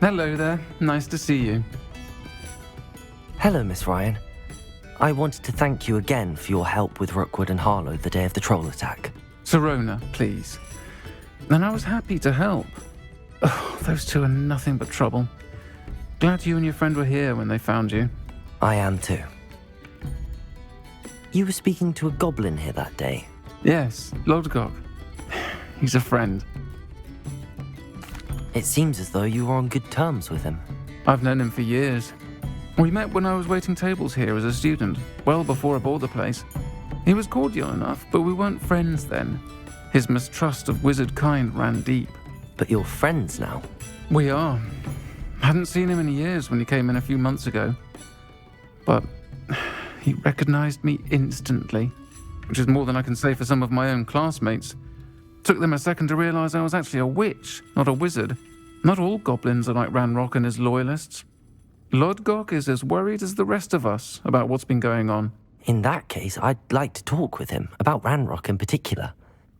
Hello there. Nice to see you. Hello, Miss Ryan. I wanted to thank you again for your help with Rookwood and Harlow the day of the troll attack. Sirona, please. And I was happy to help. Oh, those two are nothing but trouble. Glad you and your friend were here when they found you. I am too. You were speaking to a goblin here that day. Yes, Lodgok. He's a friend. It seems as though you were on good terms with him. I've known him for years. We met when I was waiting tables here as a student, well before I bought the place. He was cordial enough, but we weren't friends then. His mistrust of wizard kind ran deep. But you're friends now. We are. Hadn't seen him in years when he came in a few months ago. But he recognized me instantly, which is more than I can say for some of my own classmates. Took them a second to realize I was actually a witch, not a wizard. Not all goblins are like Ranrock and his loyalists. Lodgok is as worried as the rest of us about what's been going on. In that case, I'd like to talk with him, about Ranrock in particular.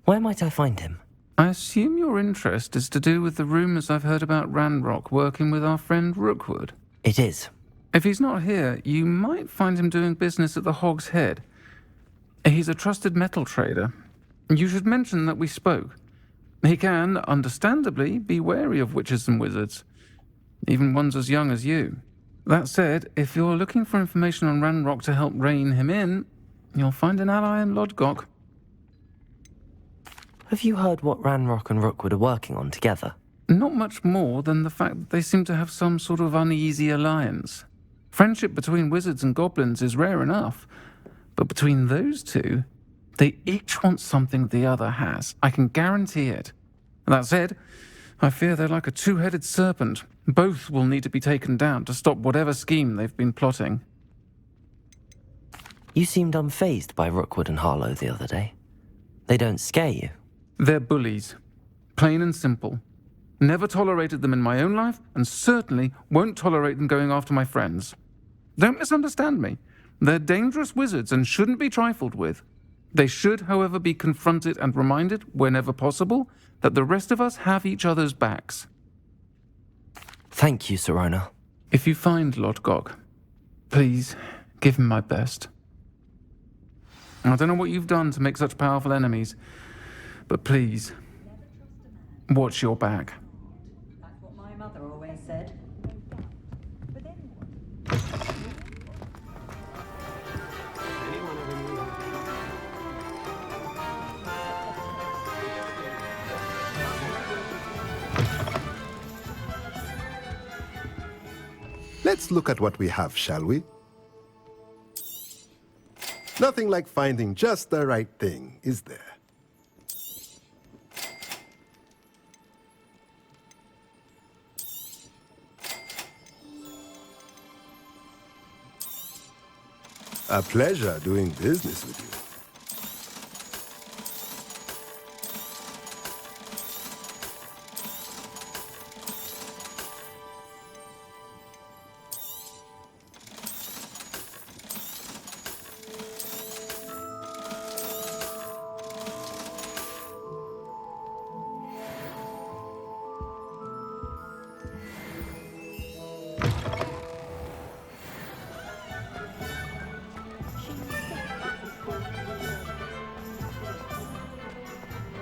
Where might I find him? I assume your interest is to do with the rumors I've heard about Ranrock working with our friend Rookwood. It is. If he's not here, you might find him doing business at the Hog's Head. He's a trusted metal trader. You should mention that we spoke. He can, understandably, be wary of witches and wizards, even ones as young as you. That said, if you're looking for information on Ranrock to help rein him in, you'll find an ally in Lodgok. Have you heard what Ranrock and Rookwood are working on together? Not much more than the fact that they seem to have some sort of uneasy alliance. Friendship between wizards and goblins is rare enough, but between those two, they each want something the other has. I can guarantee it. That said, I fear they're like a two-headed serpent. Both will need to be taken down to stop whatever scheme they've been plotting. You seemed unfazed by Rookwood and Harlow the other day. They don't scare you. They're bullies. Plain and simple. Never tolerated them in my own life, and certainly won't tolerate them going after my friends. Don't misunderstand me. They're dangerous wizards and shouldn't be trifled with. They should, however, be confronted and reminded, whenever possible, that the rest of us have each other's backs. Thank you, Sirona. If you find Lodgok, please give him my best. I don't know what you've done to make such powerful enemies, but please, watch your back. That's what my mother always said. Let's look at what we have, shall we? Nothing like finding just the right thing, is there? A pleasure doing business with you.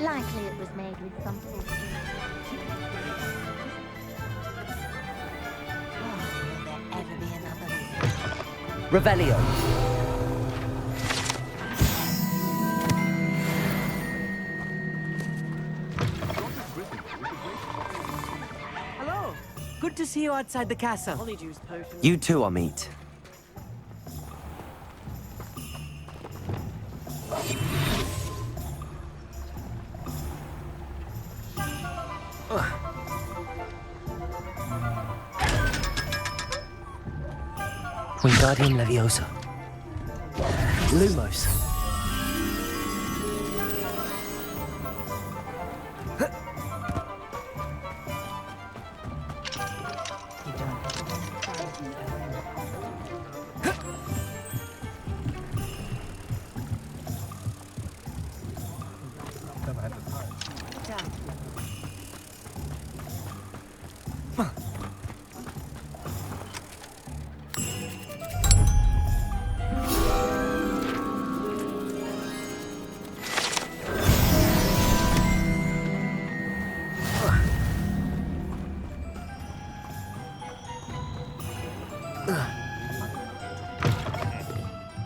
Likely it was made with some sort of... Oh, will there ever be another? Revelio. Hello. Good to see you outside the castle. You too, Amit. Wingardium Leviosa. Lumos.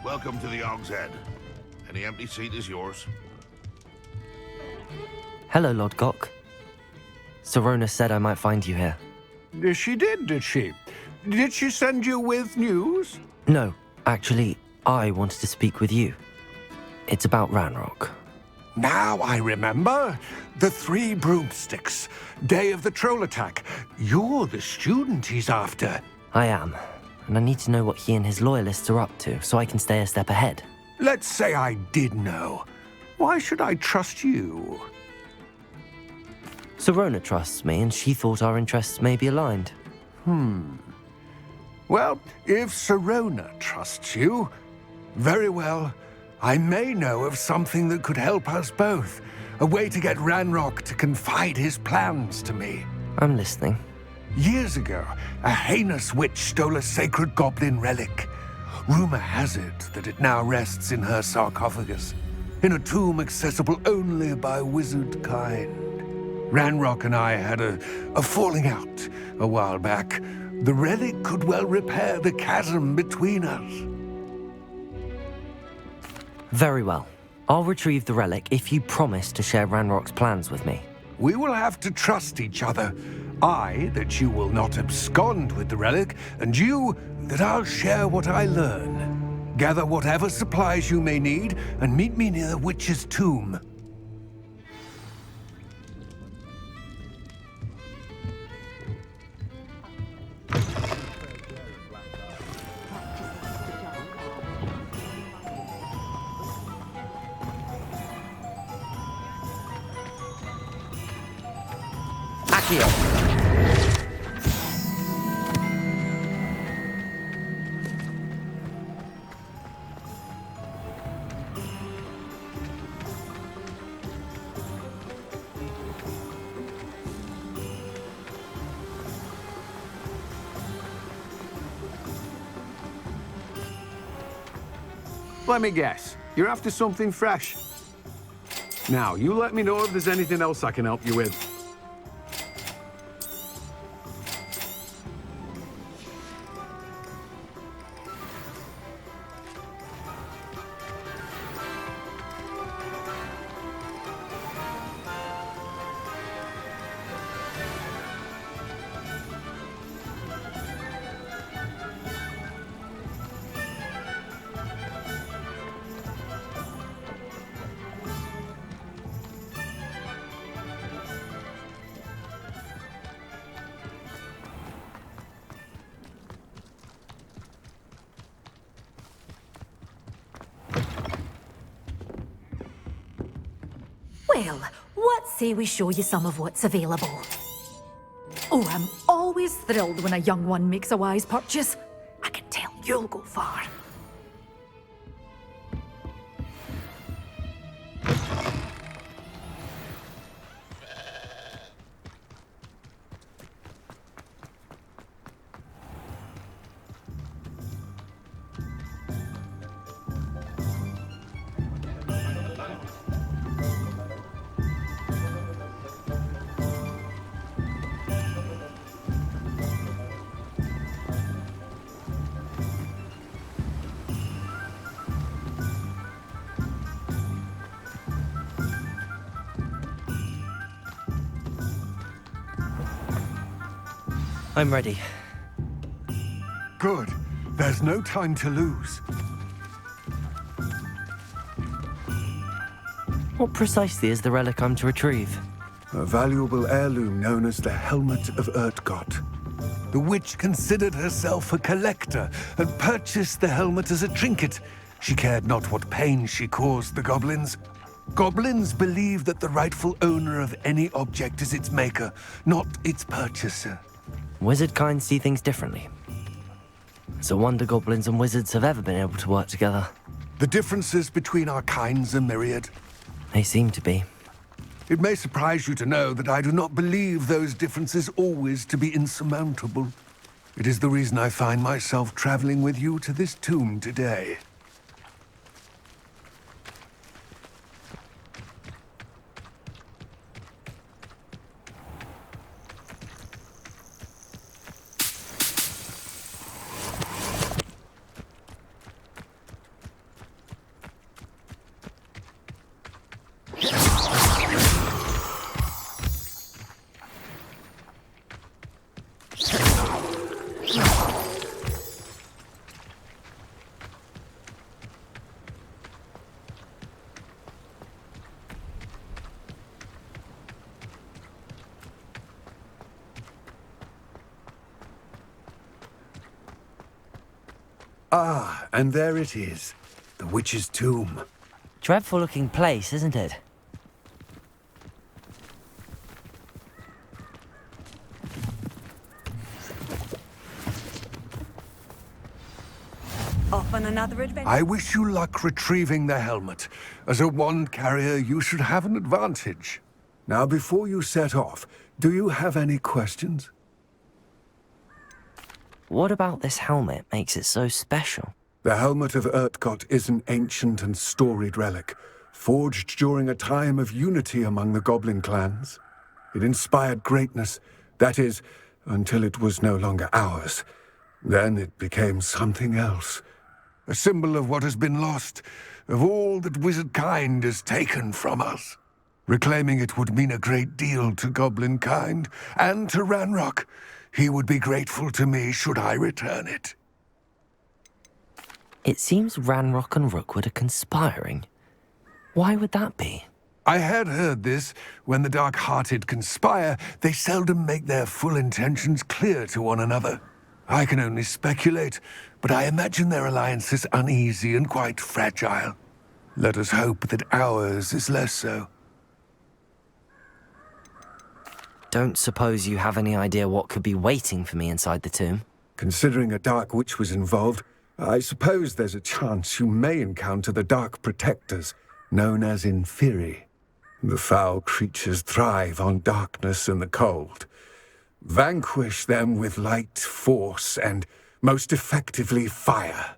Welcome to the Og's Head. Any empty seat is yours. Hello, Lodgok. Sorona said I might find you here. She did she? Did she send you with news? No, actually, I wanted to speak with you. It's about Ranrock. Now I remember. The 3 broomsticks. Day of the troll attack. You're the student he's after. I am, and I need to know what he and his loyalists are up to so I can stay a step ahead. Let's say I did know. Why should I trust you? Sorona trusts me, and she thought our interests may be aligned. Well, if Sorona trusts you, very well. I may know of something that could help us both. A way to get Ranrock to confide his plans to me. I'm listening. Years ago, a heinous witch stole a sacred goblin relic. Rumor has it that it now rests in her sarcophagus, in a tomb accessible only by wizard kind. Ranrock and I had a falling out a while back. The relic could well repair the chasm between us. Very well. I'll retrieve the relic if you promise to share Ranrock's plans with me. We will have to trust each other. I, that you will not abscond with the relic, and you, that I'll share what I learn. Gather whatever supplies you may need, and meet me near the witch's tomb. Accio! Let me guess. You're after something fresh. Now, you let me know if there's anything else I can help you with. Well, what say we show you some of what's available? Oh, I'm always thrilled when a young one makes a wise purchase. I can tell you'll go far. I'm ready. Good. There's no time to lose. What precisely is the relic I'm to retrieve? A valuable heirloom known as the Helmet of Urtkot. The witch considered herself a collector and purchased the helmet as a trinket. She cared not what pain she caused the goblins. Goblins believe that the rightful owner of any object is its maker, not its purchaser. Wizard kind see things differently. It's a wonder goblins and wizards have ever been able to work together. The differences between our kinds are myriad. They seem to be. It may surprise you to know that I do not believe those differences always to be insurmountable. It is the reason I find myself traveling with you to this tomb today. Ah, and there it is. The witch's tomb. Dreadful looking place, isn't it? Off on another adventure. I wish you luck retrieving the helmet. As a wand carrier, you should have an advantage. Now, before you set off, do you have any questions? What about this helmet makes it so special? The helmet of Urtkot is an ancient and storied relic, forged during a time of unity among the goblin clans. It inspired greatness, that is, until it was no longer ours. Then it became something else. A symbol of what has been lost, of all that wizard kind has taken from us. Reclaiming it would mean a great deal to goblin kind, and to Ranrock. He would be grateful to me should I return it. It seems Ranrock and Rookwood are conspiring. Why would that be? I had heard this. When the dark-hearted conspire, they seldom make their full intentions clear to one another. I can only speculate, but I imagine their alliance is uneasy and quite fragile. Let us hope that ours is less so. Don't suppose you have any idea what could be waiting for me inside the tomb? Considering a dark witch was involved, I suppose there's a chance you may encounter the Dark Protectors, known as Inferi. The foul creatures thrive on darkness and the cold. Vanquish them with light, force, and, most effectively, fire.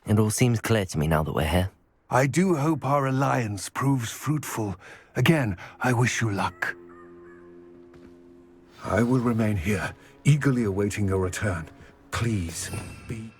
It all seems clear to me now that we're here. I do hope our alliance proves fruitful. Again, I wish you luck. I will remain here, eagerly awaiting your return. Please, be...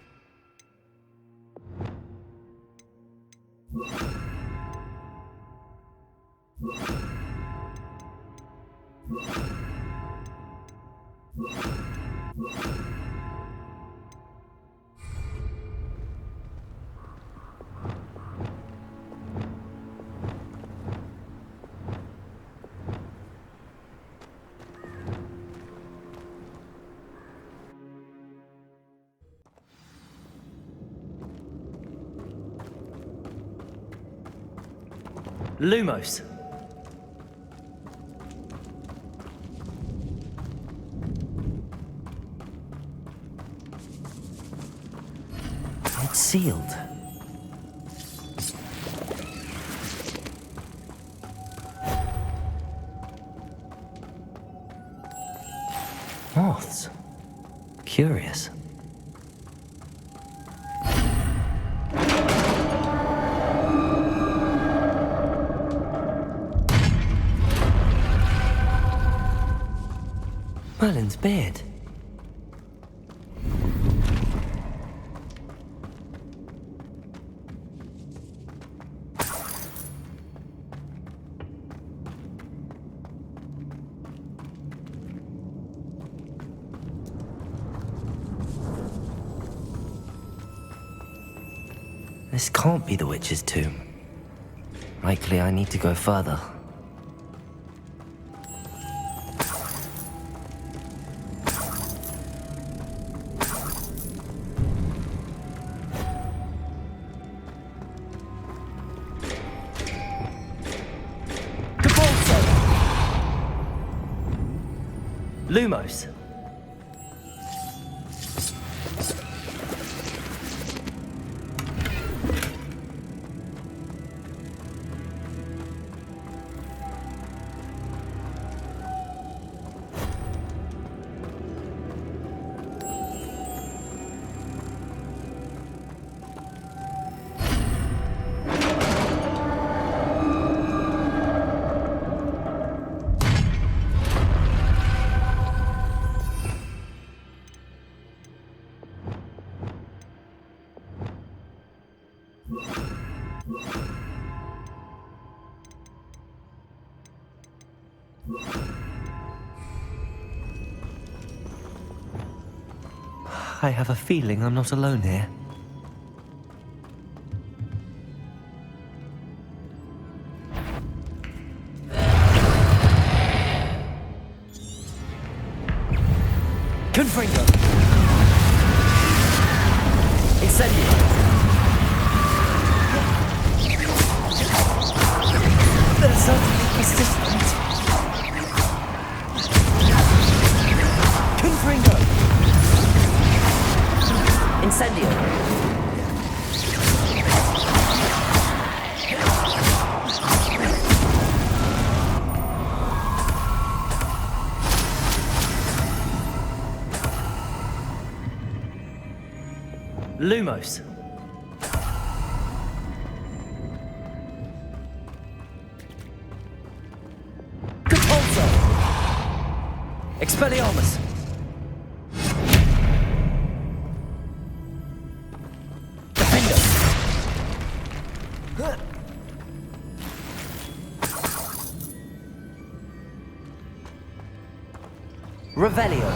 Lumos! It's sealed. Moths. Curious. Merlin's beard. This can't be the witch's tomb. Likely I need to go further. Lumos. I have a feeling I'm not alone here. Confringo! Incendio. Lumos. Compulso. Expelliarmus. Defender. Revelio.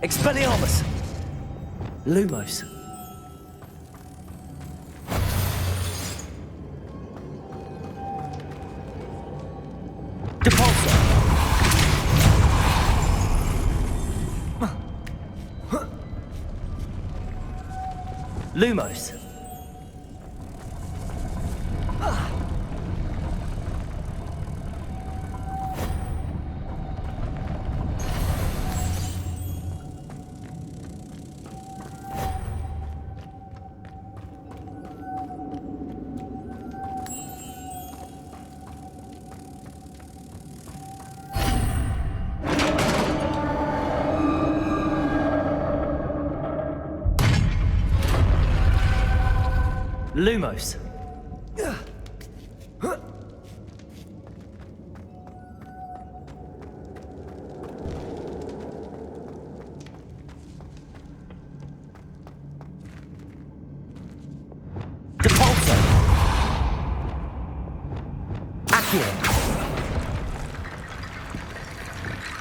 Expelliarmus. Lumos. Depulso. Lumos. Lumos. Depulso. Accio.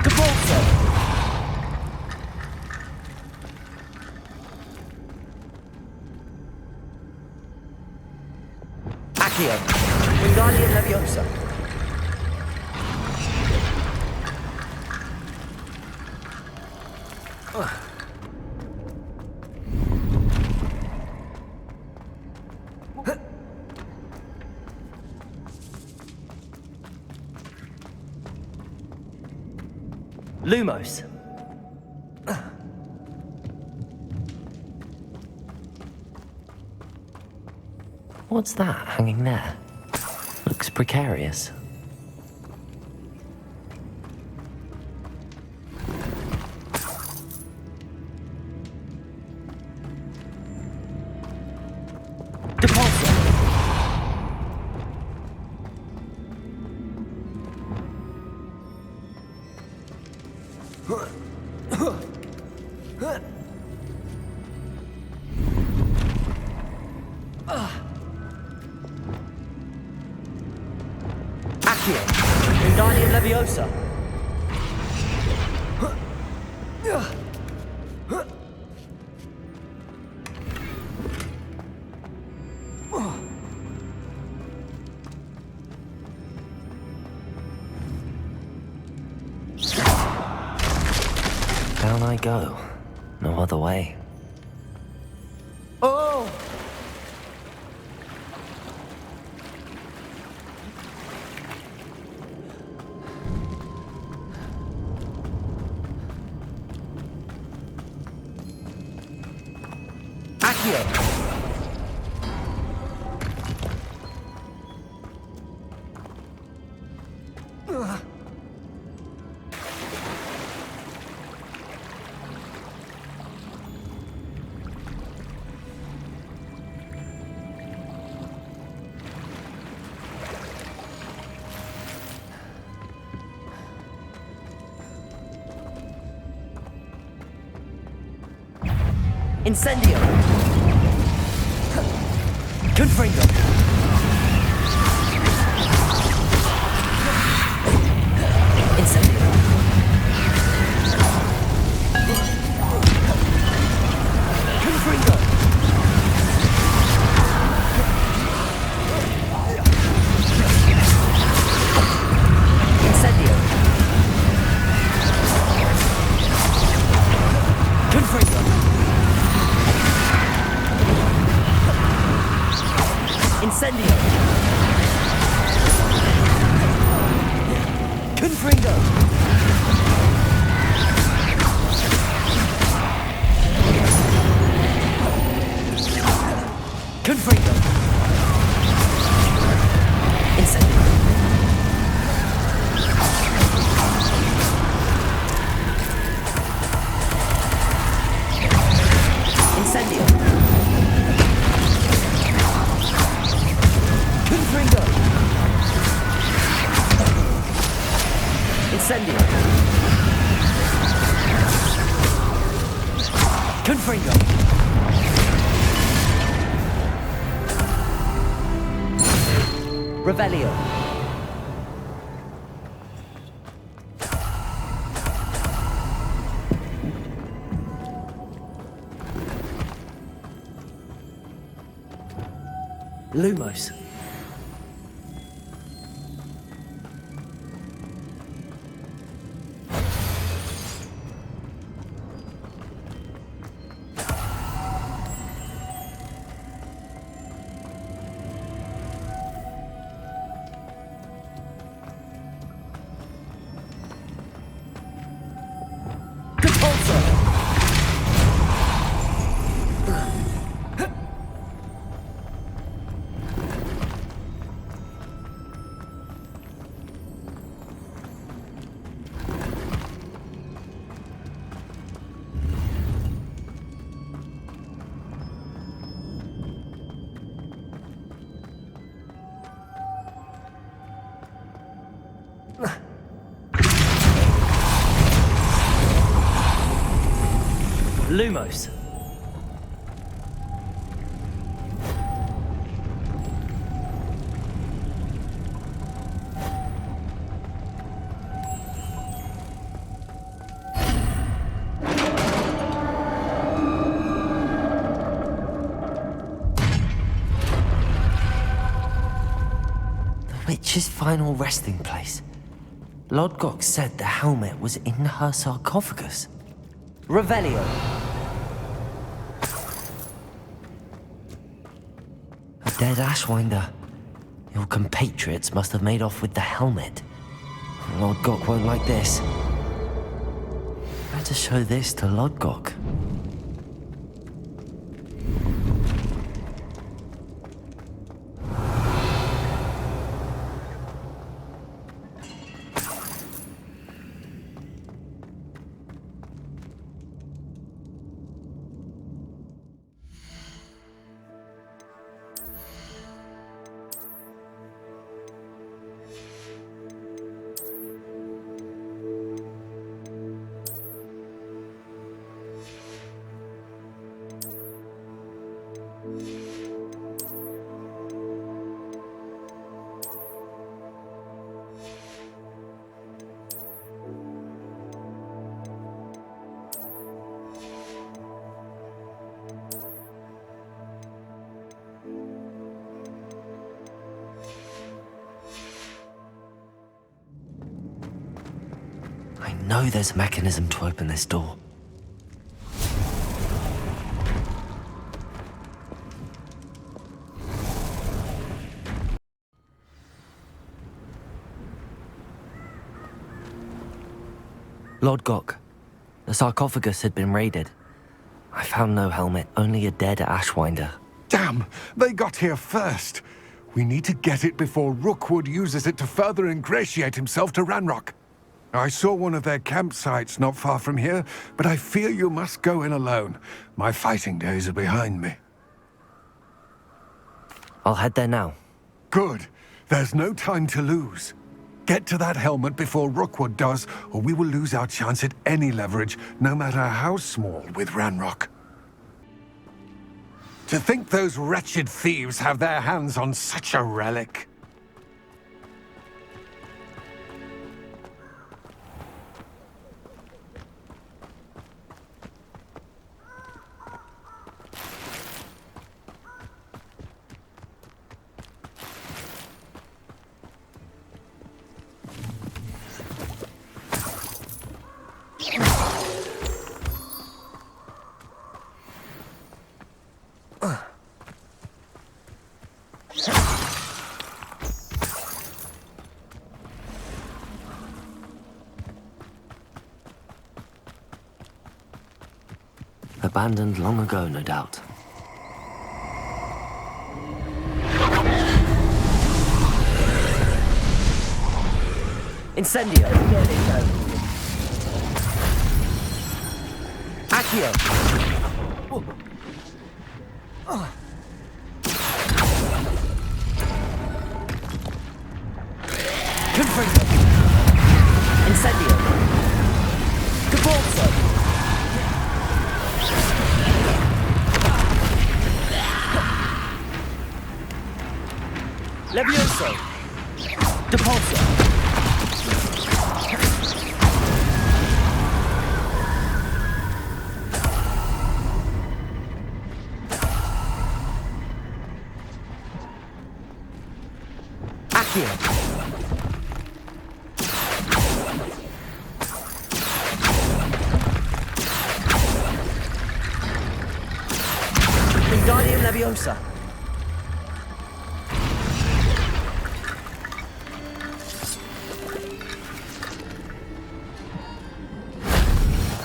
Depulso. Accio. Wingardium Leviosa. Lumos. What's that hanging there? Looks precarious. Depulso. Accio. Wingardium Leviosa. Down I go. No other way. Oh! Accio. Incendio. Confringo. Incendio. Confringo. Incendio. Confringo! Confringo! Incendio! Incendio! Confringo! Incendio! Confringo! Revelio! Lumos. Lumos. The witch's final resting place. Lodgok said the helmet was in her sarcophagus. Revelio. A dead Ashwinder. Your compatriots must have made off with the helmet. Lodgok won't like this. Better show this to Lodgok. I know there's a mechanism to open this door. Lodgok, the sarcophagus had been raided. I found no helmet, only a dead Ashwinder. Damn! They got here first! We need to get it before Rookwood uses it to further ingratiate himself to Ranrock. I saw one of their campsites not far from here, but I fear you must go in alone. My fighting days are behind me. I'll head there now. Good. There's no time to lose. Get to that helmet before Rookwood does, or we will lose our chance at any leverage, no matter how small, with Ranrock. To think those wretched thieves have their hands on such a relic. Abandoned long ago, no doubt. Incendio! Accio! Confringo! Incendio! Cabalso! Levioso! Depulso! Accio! Wingardium Leviosa!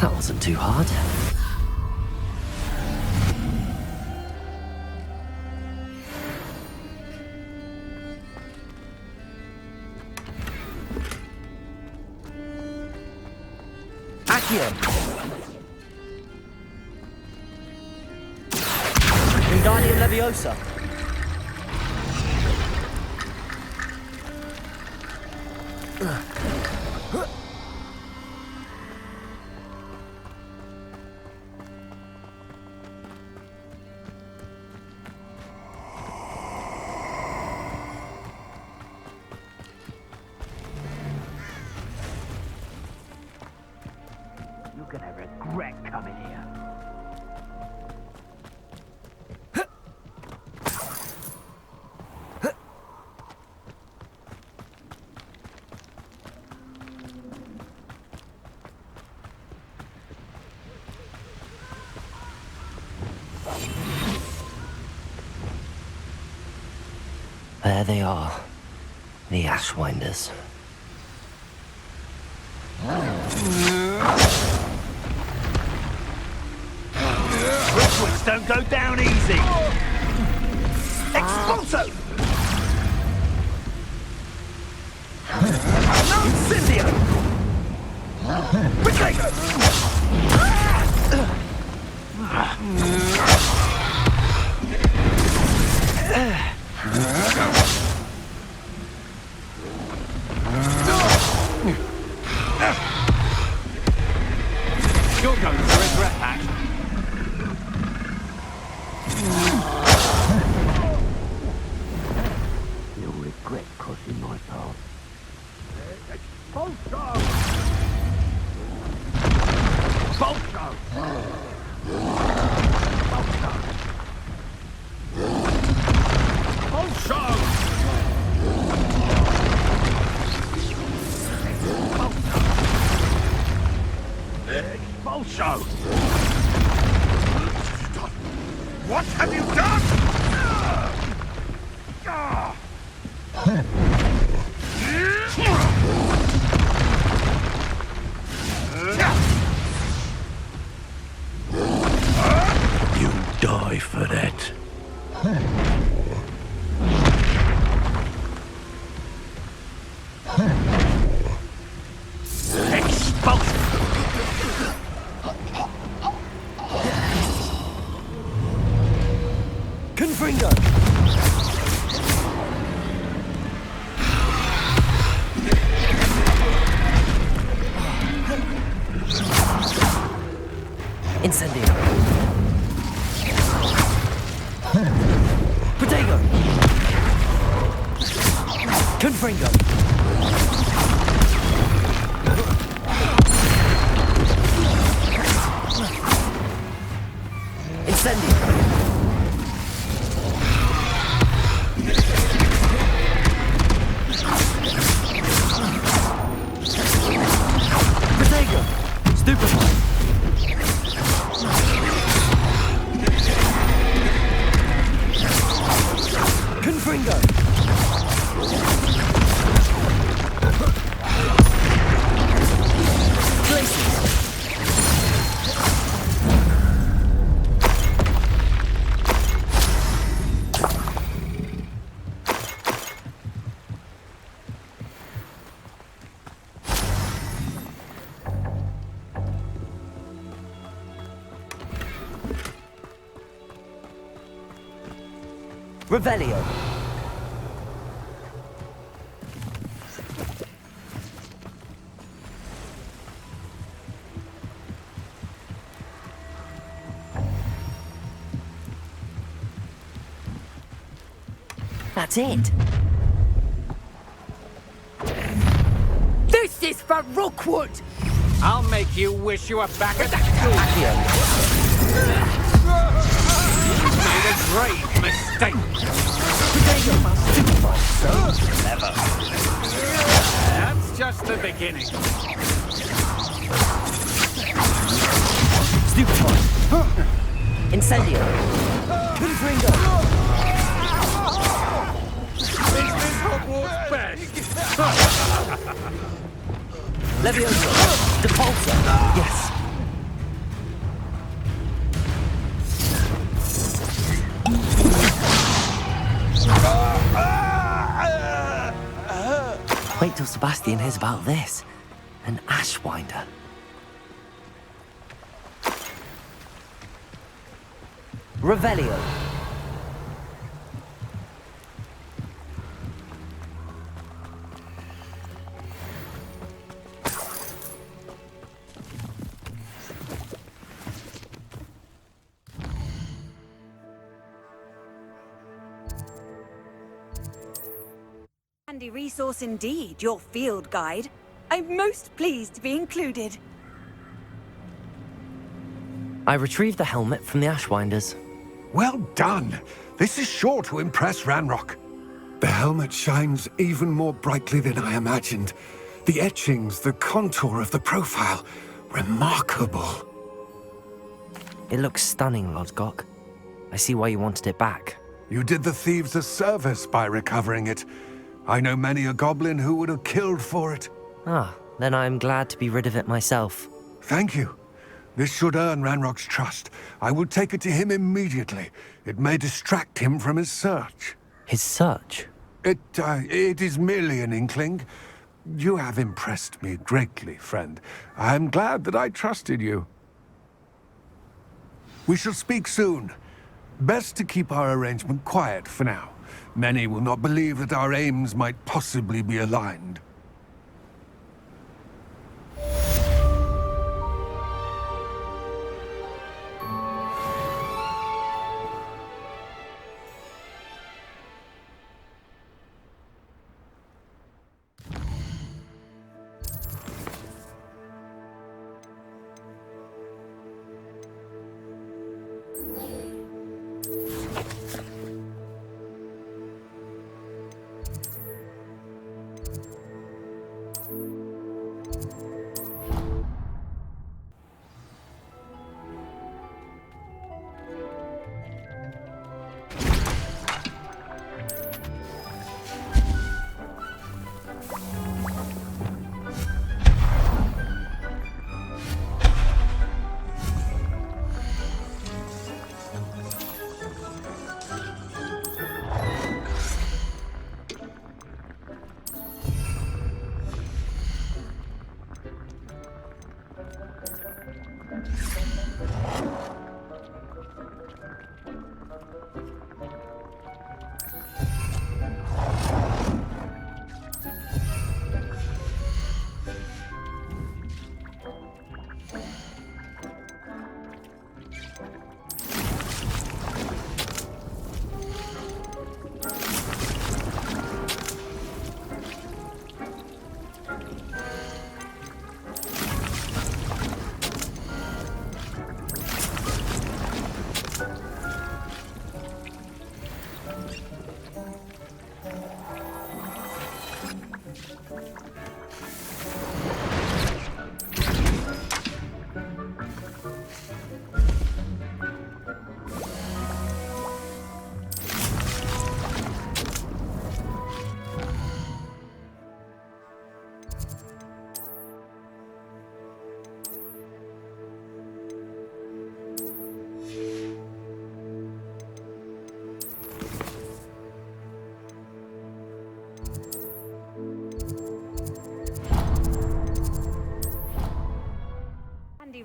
That wasn't too hard. Accio! Wingardium Leviosa! You're gonna regret coming here. There they are, the Ashwinders. Redwoods don't go down easy. Expulso! Incendio! Potato! You're going to regret that. You'll regret crossing my path. Bolso! Bolso! Bolso! Bolso! What have you done? You die for that. Expulsion! Confringo! Incendio! Potato! Confringo! Incendio! Potato! Stupefy! Confringo! Revelio. That's it. This is for Rookwood! I'll make you wish you were back at school. You made a grave mistake. Clever. That's just the beginning. Stupefy. Incendio. Confringo. Is this Hogwarts best? Levioso. Depulsor. Yes. Wait till Sebastian hears about this. An Ashwinder. Revelio. Handy resource indeed, your field guide. I'm most pleased to be included. I retrieved the helmet from the Ashwinders. Well done. This is sure to impress Ranrock. The helmet shines even more brightly than I imagined. The etchings, the contour of the profile, remarkable. It looks stunning, Lodgok. I see why you wanted it back. You did the thieves a service by recovering it. I know many a goblin who would have killed for it. Ah, then I'm glad to be rid of it myself. Thank you. This should earn Ranrock's trust. I will take it to him immediately. It may distract him from his search. His search? It is merely an inkling. You have impressed me greatly, friend. I am glad that I trusted you. We shall speak soon. Best to keep our arrangement quiet for now. Many will not believe that our aims might possibly be aligned.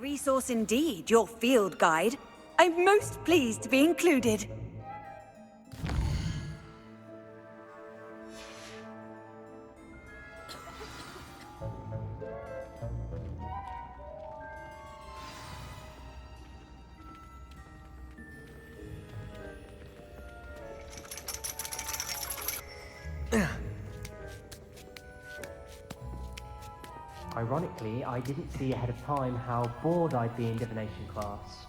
Resource indeed, your field guide. I'm most pleased to be included. Ironically, I didn't see ahead of time how bored I'd be in divination class.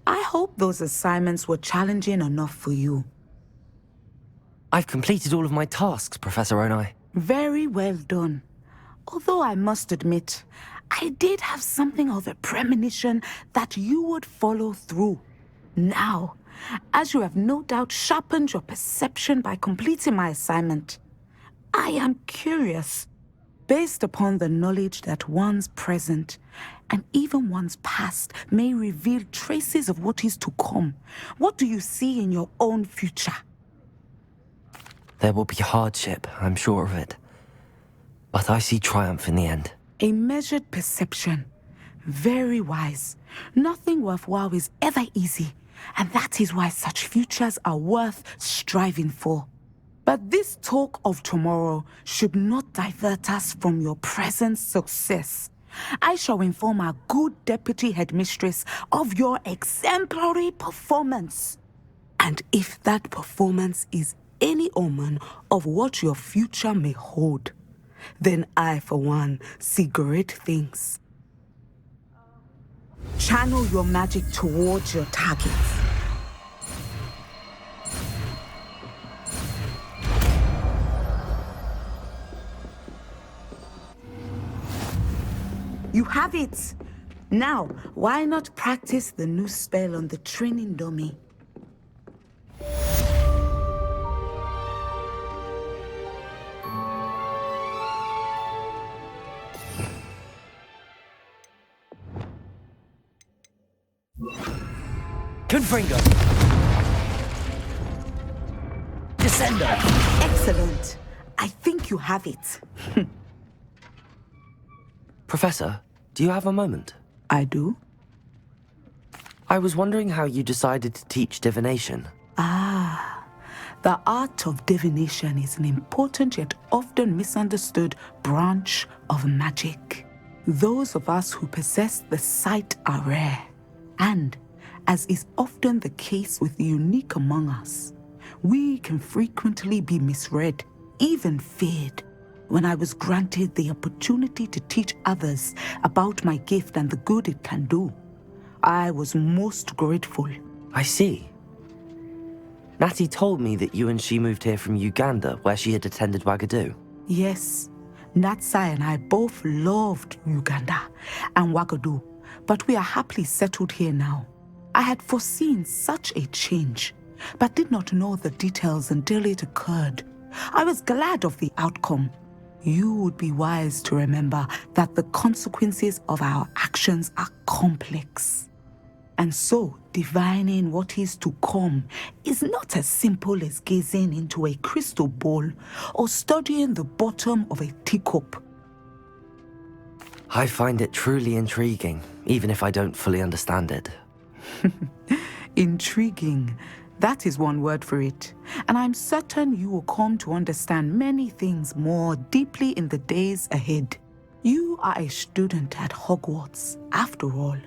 I hope those assignments were challenging enough for you. I've completed all of my tasks, Professor Onai. Very well done. Although I must admit, I did have something of a premonition that you would follow through. Now, as you have no doubt sharpened your perception by completing my assignment, I am curious, based upon the knowledge that one's present and even one's past may reveal traces of what is to come. What do you see in your own future? There will be hardship, I'm sure of it. But I see triumph in the end. A measured perception. Very wise. Nothing worthwhile is ever easy, and that is why such futures are worth striving for. But this talk of tomorrow should not divert us from your present success. I shall inform our good deputy headmistress of your exemplary performance. And if that performance is any omen of what your future may hold, then I, for one, see great things. Channel your magic towards your targets. You have it! Now, why not practice the new spell on the training dummy? Confringo! Descendo! Excellent. I think you have it. Professor, do you have a moment? I do. I was wondering how you decided to teach divination. The art of divination is an important yet often misunderstood branch of magic. Those of us who possess the sight are rare, and, as is often the case with the unique among us, we can frequently be misread, even feared. When I was granted the opportunity to teach others about my gift and the good it can do, I was most grateful. I see. Natty told me that you and she moved here from Uganda, where she had attended Wagadu. Yes, Natsai and I both loved Uganda and Wagadu, but we are happily settled here now. I had foreseen such a change, but did not know the details until it occurred. I was glad of the outcome. You would be wise to remember that the consequences of our actions are complex. And so, divining what is to come is not as simple as gazing into a crystal ball or studying the bottom of a teacup. I find it truly intriguing, even if I don't fully understand it. Intriguing. That is one word for it. And I'm certain you will come to understand many things more deeply in the days ahead. You are a student at Hogwarts, after all.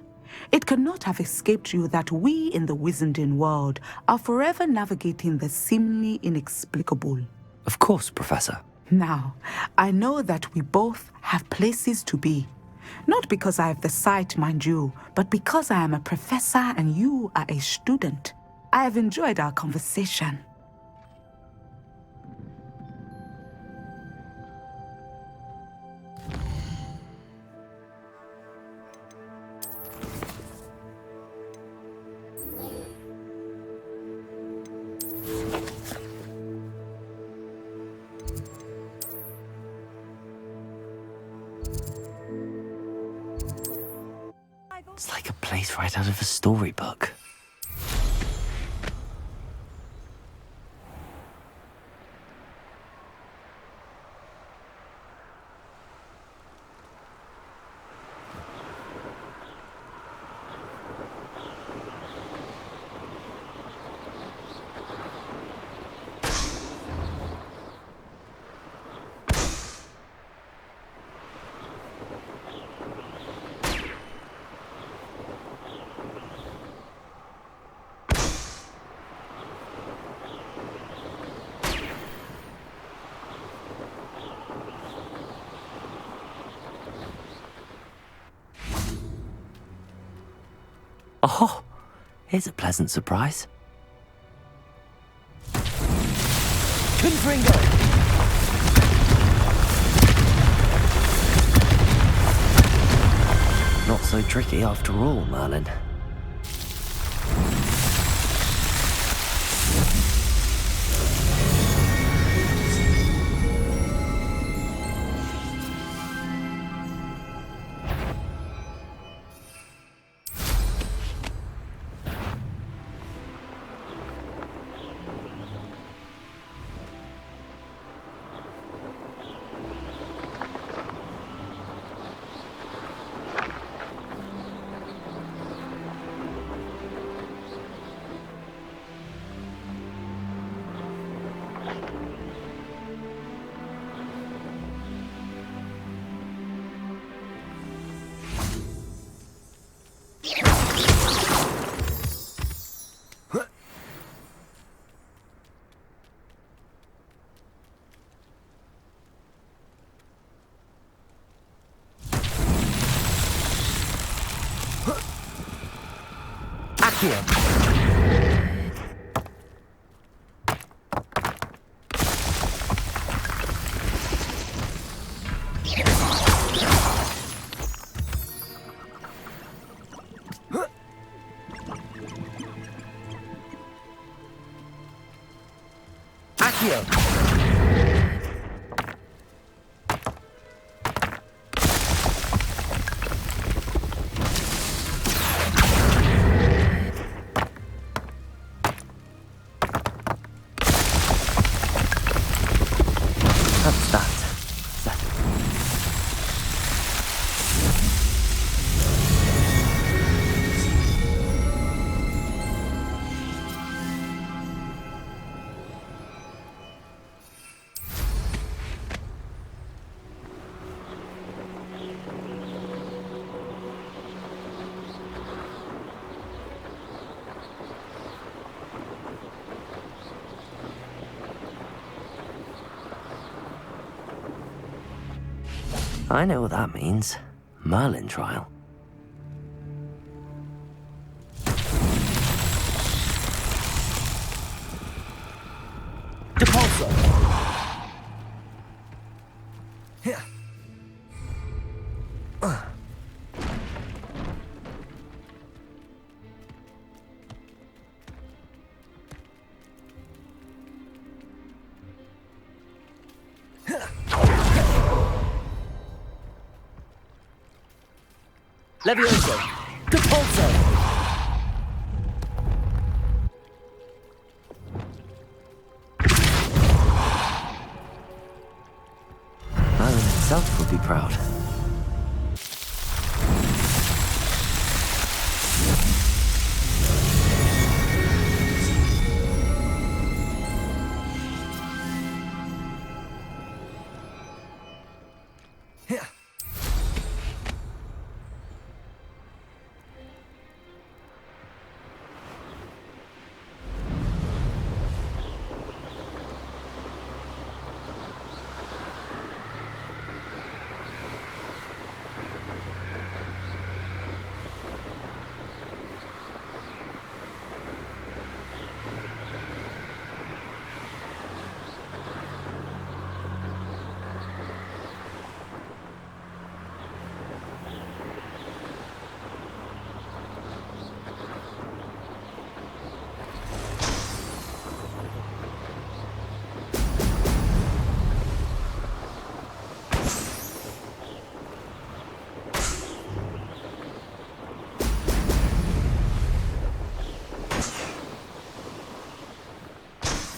It cannot have escaped you that we in the Wizarding world are forever navigating the seemingly inexplicable. Of course, Professor. Now, I know that we both have places to be. Not because I have the sight, mind you, but because I am a professor and you are a student. I have enjoyed our conversation. It's like a place right out of a storybook. Oh, here's a pleasant surprise. Confringo! Not so tricky after all, Merlin. Accio. Accio. That's that. Settled. I know what that means. Merlin trial. Depulso! Here. Levioso! Depulso! Merlin himself would be proud.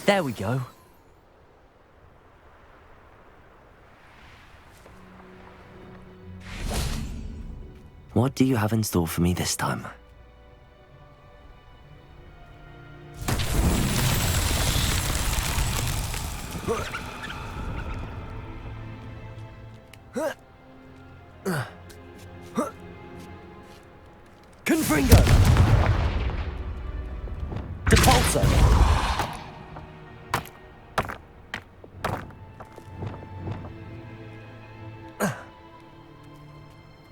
There we go. What do you have in store for me this time? Confringo! Depulso!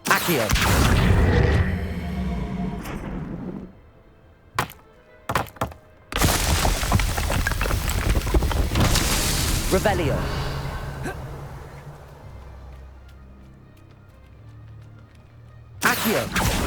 Accio! Revelio! Accio!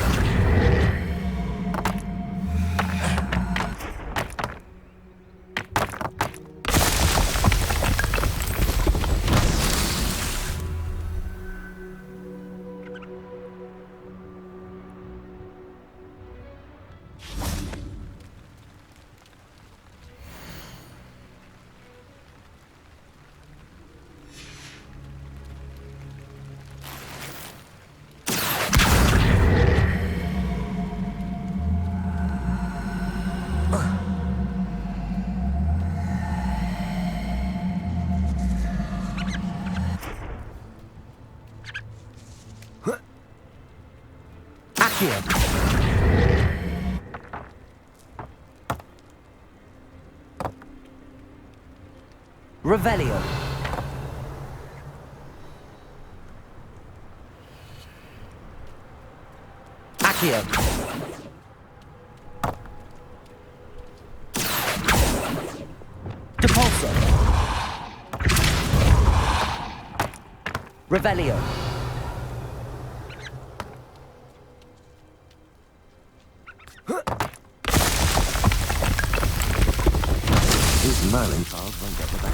Accio! Revelio! Accio! Depulso! Revelio! These Merlin files won't get the back.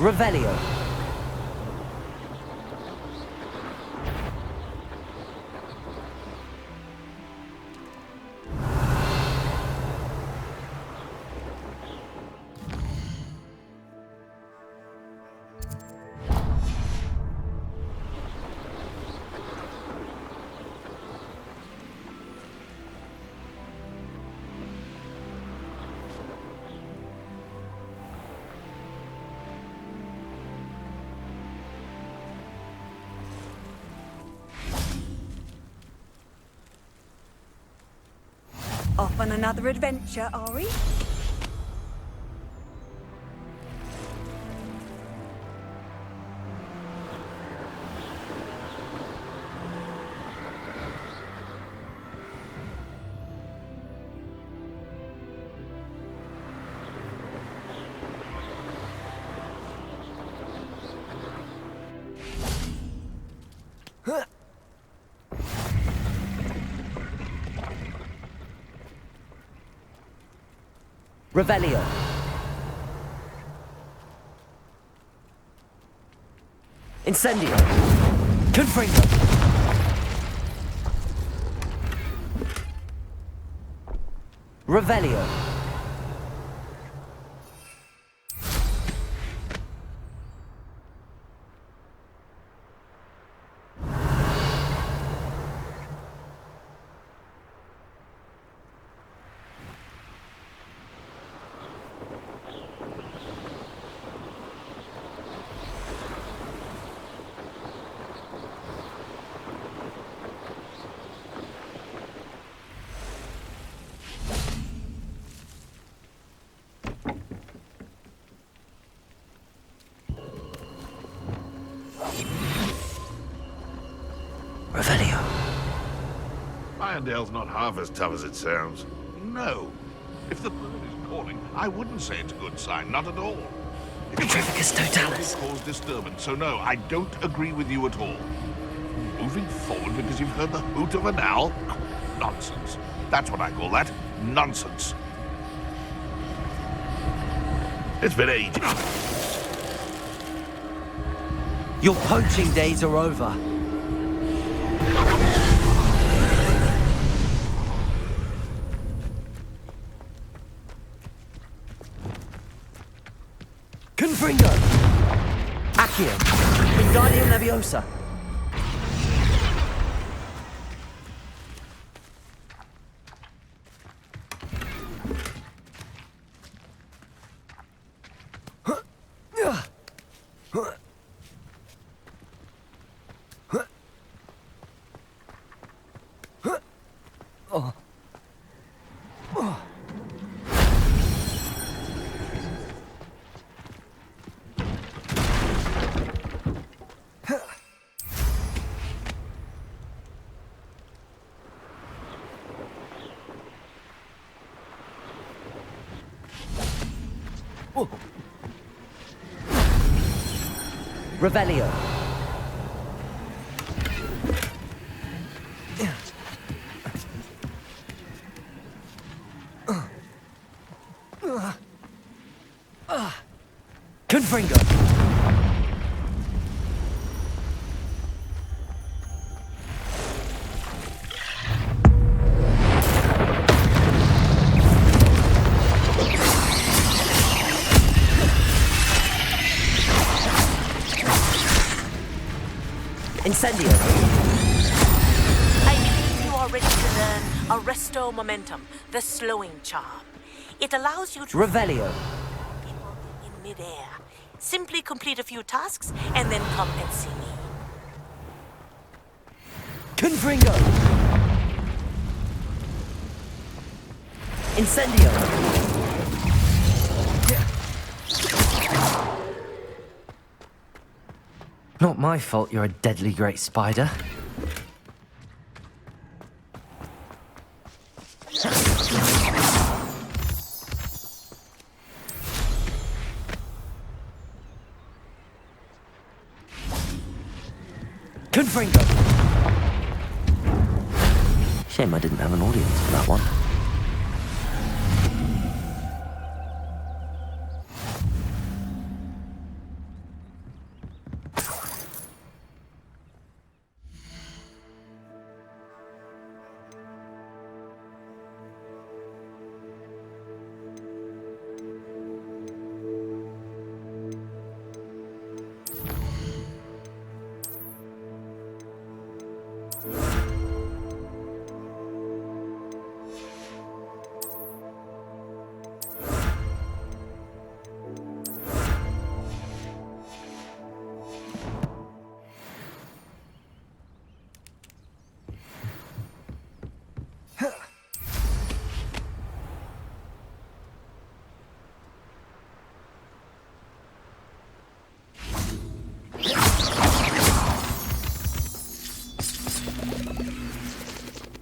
Revelio. Off on another adventure, are we? Revelio. Incendio. Confringo. Revelio. Irondale's not half as tough as it sounds. No. If the bird is calling, I wouldn't say it's a good sign, not at all. Petrificus totalis. It cause disturbance, so no, I don't agree with you at all. Moving forward because you've heard the hoot of an owl? Nonsense. That's what I call that. Nonsense. It's been ages. Your poaching days are over. Confringo! Accio! Wingardium Leviosa! Revelio. Confringo. Incendio. I believe you are ready to learn Arresto Momentum, the slowing charm. It allows you to... Revelio. ...in midair. Simply complete a few tasks, and then come and see me. Confringo. Incendio. Not my fault you're a deadly great spider. Confringo. Shame I didn't have an audience for that one.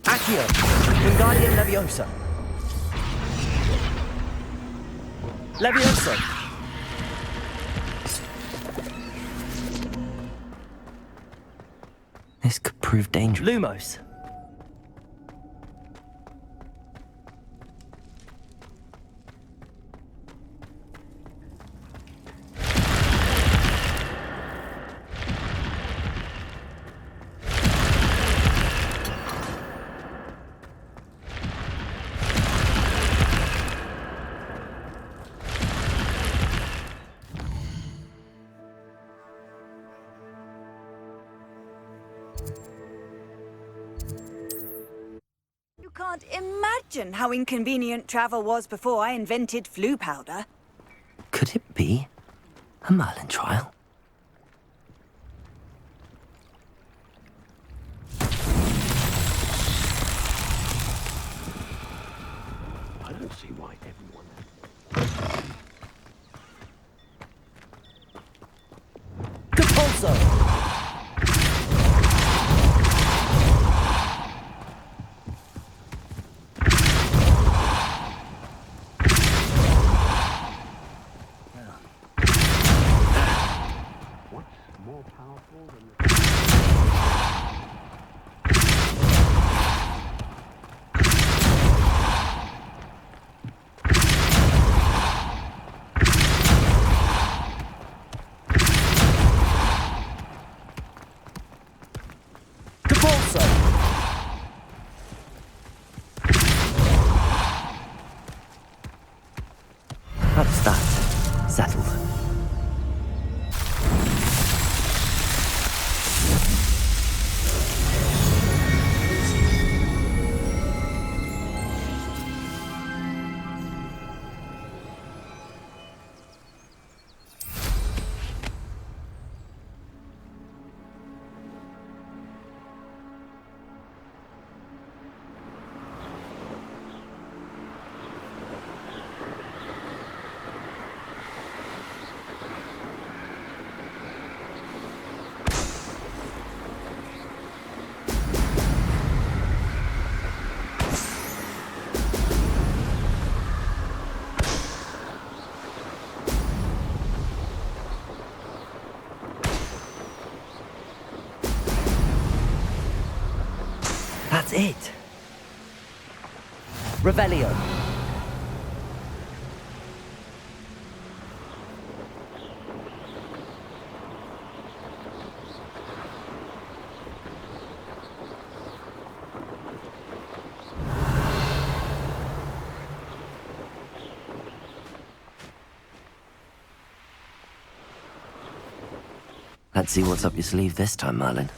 Accio. Wingardium Leviosa. Leviosa. This could prove dangerous. Lumos. You can't imagine how inconvenient travel was before I invented flu powder. Could it be a Merlin trial? I don't see why everyone... Compulso! more powerful than the... That's that. Settled. That's it. Revelio. Let's see what's up your sleeve this time, Merlin.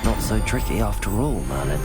Not so tricky after all, Merlin.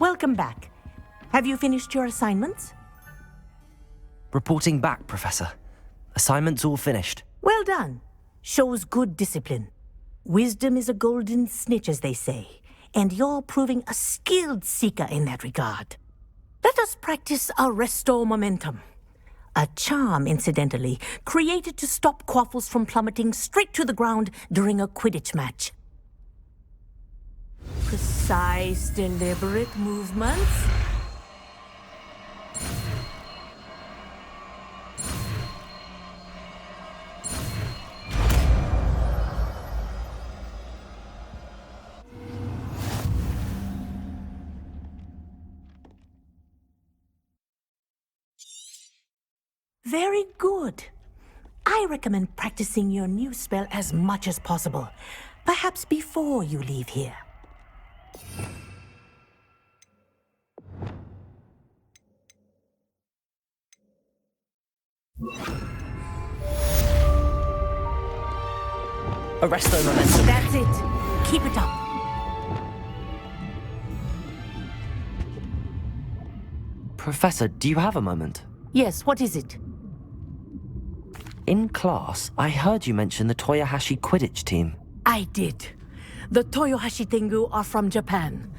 Welcome back. Have you finished your assignments? Reporting back, Professor. Assignments all finished. Well done. Shows good discipline. Wisdom is a golden snitch, as they say, and you're proving a skilled seeker in that regard. Let us practice Arresto Momentum. A charm, incidentally, created to stop quaffles from plummeting straight to the ground during a Quidditch match. Precise, deliberate movements. Very good. I recommend practicing your new spell as much as possible, perhaps before you leave here. Arresto Momentum. That's it. Keep it up. Professor, do you have a moment? Yes, what is it? In class, I heard you mention the Toyohashi Quidditch team. I did. The Toyohashi Tengu are from Japan.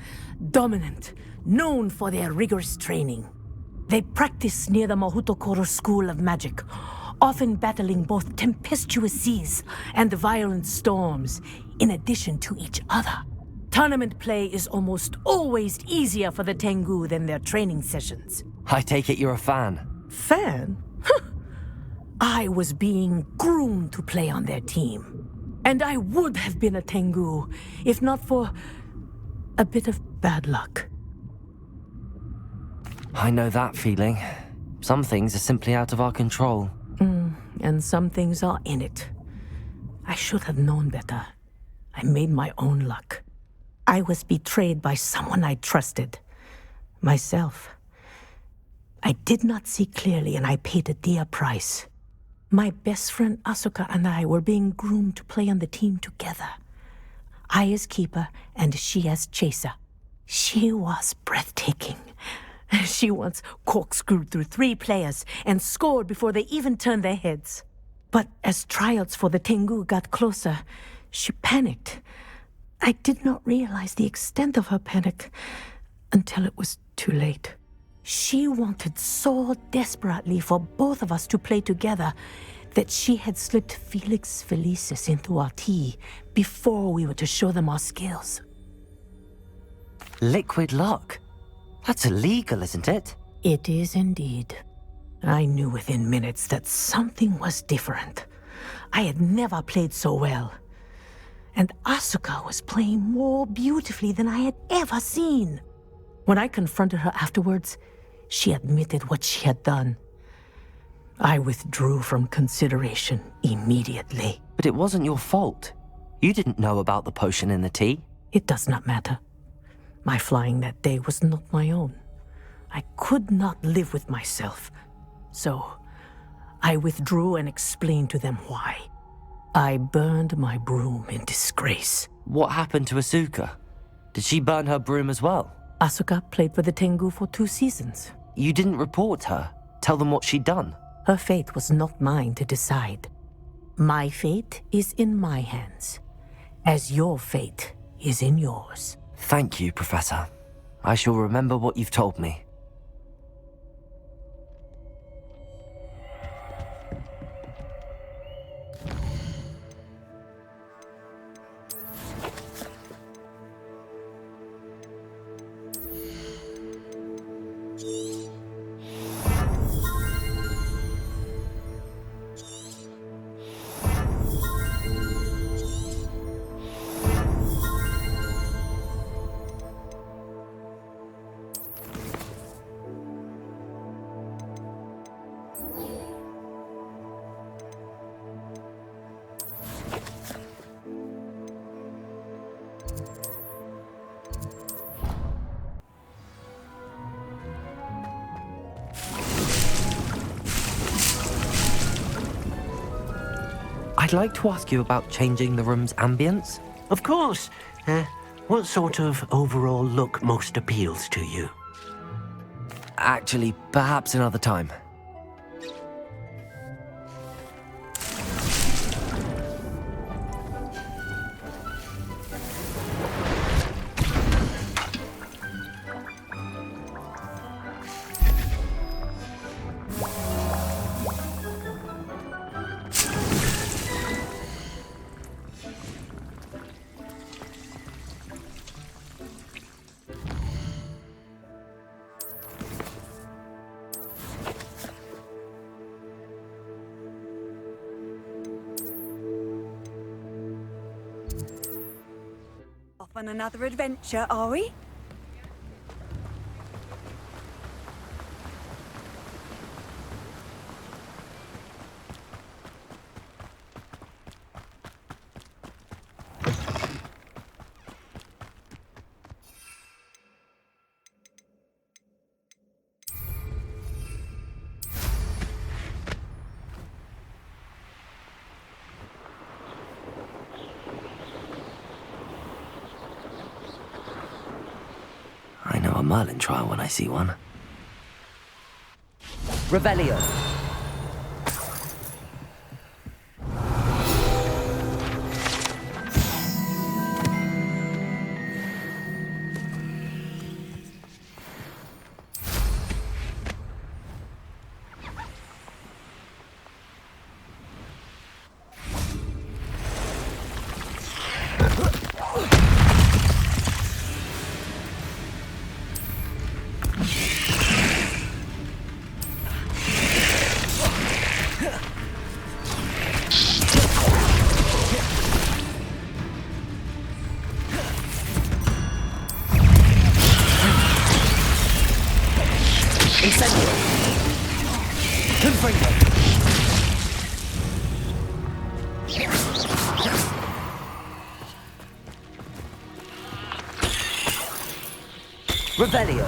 Dominant, known for their rigorous training. They practice near the Mahutokoro School of Magic, often battling both tempestuous seas and violent storms, in addition to each other. Tournament play is almost always easier for the Tengu than their training sessions. I take it you're a fan. Fan? I was being groomed to play on their team. And I would have been a Tengu, if not for a bit of bad luck. I know that feeling. Some things are simply out of our control. And some things are in it. I should have known better. I made my own luck. I was betrayed by someone I trusted. Myself. I did not see clearly, and I paid a dear price. My best friend Asuka and I were being groomed to play on the team together. I as keeper, and she as chaser. She was breathtaking. She once corkscrewed through 3 players and scored before they even turned their heads. But as tryouts for the Tengu got closer, she panicked. I did not realize the extent of her panic until it was too late. She wanted so desperately for both of us to play together that she had slipped Felix Felicis into our tea before we were to show them our skills. Liquid luck? That's illegal, isn't it? It is indeed. I knew within minutes that something was different. I had never played so well. And Asuka was playing more beautifully than I had ever seen. When I confronted her afterwards, she admitted what she had done. I withdrew from consideration immediately. But it wasn't your fault. You didn't know about the potion in the tea. It does not matter. My flying that day was not my own. I could not live with myself. So, I withdrew and explained to them why. I burned my broom in disgrace. What happened to Asuka? Did she burn her broom as well? Asuka played for the Tengu for 2 seasons. You didn't report her? Tell them what she'd done? Her fate was not mine to decide. My fate is in my hands, as your fate is in yours. Thank you, Professor. I shall remember what you've told me. I'd like to ask you about changing the room's ambience. Of course. What sort of overall look most appeals to you? Actually, perhaps another time. Off on another adventure, are we? I know a Merlin trial when I see one. Revelio. Incendio. Confringo. Revelio.